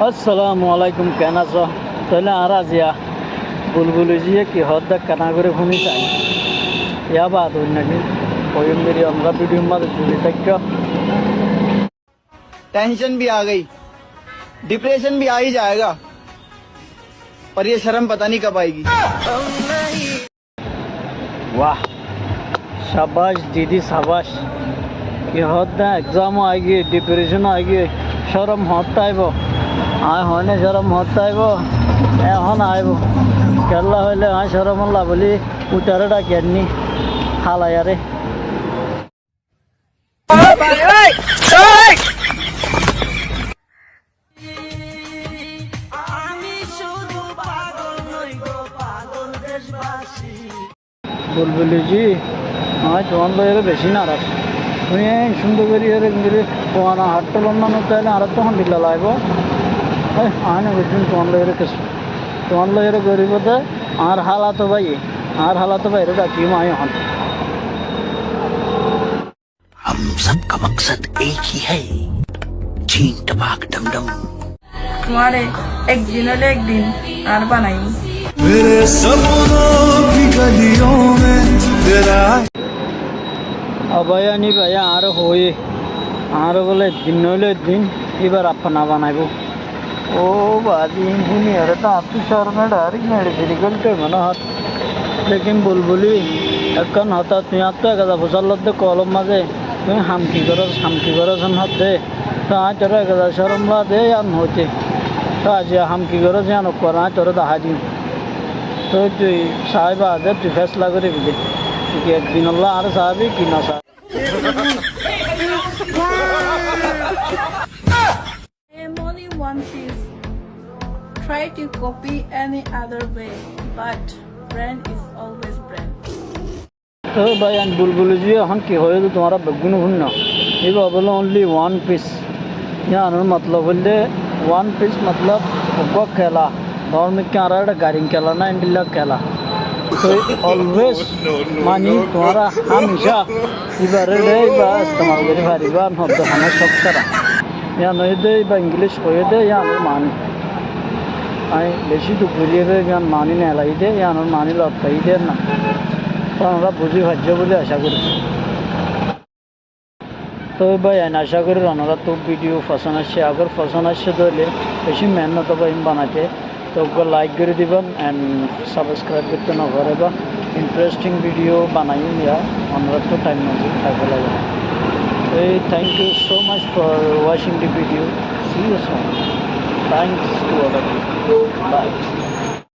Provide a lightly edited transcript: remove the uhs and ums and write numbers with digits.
আসসালামু আলাইকুম, কেন আছো? তাহলে আর আজিয়া বুলবুলি জিয়ে কি হদ্দা কানা করে ঘুমি চাই ইয়া বাদ হই নাকি ওই মেরি আমরা ভিডিও মাঝে জুড়ে থাকি। टेंशन भी आ गई, डिप्रेशन भी आ ही जाएगा, पर ये शर्म पता नहीं कब आएगी। वाह शाबाश दीदी शाबाश কি হদ্দা এক্সামও আগে ডিপ্রেশনও আগে শরম হত আইব আয় হয় না শরম হত আইব এখন আইব কেল্লা হইলে আয় শরম হল্লা বলি উটারে ডাকিয়ানি হালায়ারে বুলবুলি জি আয় তোমার লয়ের বেশি নারাজ তুমি সুন্দর করি পোয়ানা হাটটা লন্ডন তাহলে আর তখন দিল্লা লাগবো আয় না বুঝুন তোমার লয়ের কিছু তোমার লয়ের গরিব আর হালাতো ভাই আর হালাতো ভাই রে ডাকি মাই হন हम सबका मकसद एक ही है, चीन टपाक डम डम। तुम्हारे एक दिन हले एक दिन আর বানাই मेरे सपनों की गलियों में तेरा অবয়া নি ভাইয়া আর হয়ে আর বলে দিন হইলে দিন এবার আপনা বানাইব ও বাদি ইঞ্জিনিয়ার তো আপনি শর্মে ডারি মেরে গলতে মনে হাত লেকিন বুলবুলি এখন হঠাৎ তুই আর তো এগাদা বছর লদ্দে কলম মাঝে তুমি হামকি করস হাত দে তো আজ তোর এগাদা শরম লা দে আর হতে তো আজ হামকি করস জানো কর আজ তোর দেখা দিন তো তুই সাহেব আজ তুই ফেসলা করে দিবি তুই একদিন আল্লাহ আর সাহাবি কি না সাহেব only one piece. Try to copy any other way, but brand is always brand. তো ভাই আমি বুলবুলি জি এখন কি হয়ে তো তোমার বেগুন ভুন না এবার বলো অনলি ওয়ান পিস यहाँ मतलब बोले वन पीस मतलब वो खेला और में क्या रहा है गाड़ी खेला ना इंडिया खेला तो ऑलवेज मानी तुम्हारा हमेशा इबार दे इबार इस्तेमाल करी भारी बार हम तो हमें सब करा या नहीं दे इबार इंग्लिश कोई दे या नहीं मानी आई बेशी तो बुरी है या मानी नहीं लाई दे या नहीं मानी लौट ही दे ना तो हमारा बुझी भज्जो बोले आशा करूँ तो भाई आशा करी राना तो वीडियो पसंद आसे अगर पसंद आसे तो बेशी मेहनत भाई बनाते तो लाइक कर दिबन एंड सब्सक्राइब करते ना करेगा इंटरेस्टिंग वीडियो बनाई या अनुरोध तो टाइम मजे थाके लगे तो thank you so much for watching the video see you soon thanks to all of you bye.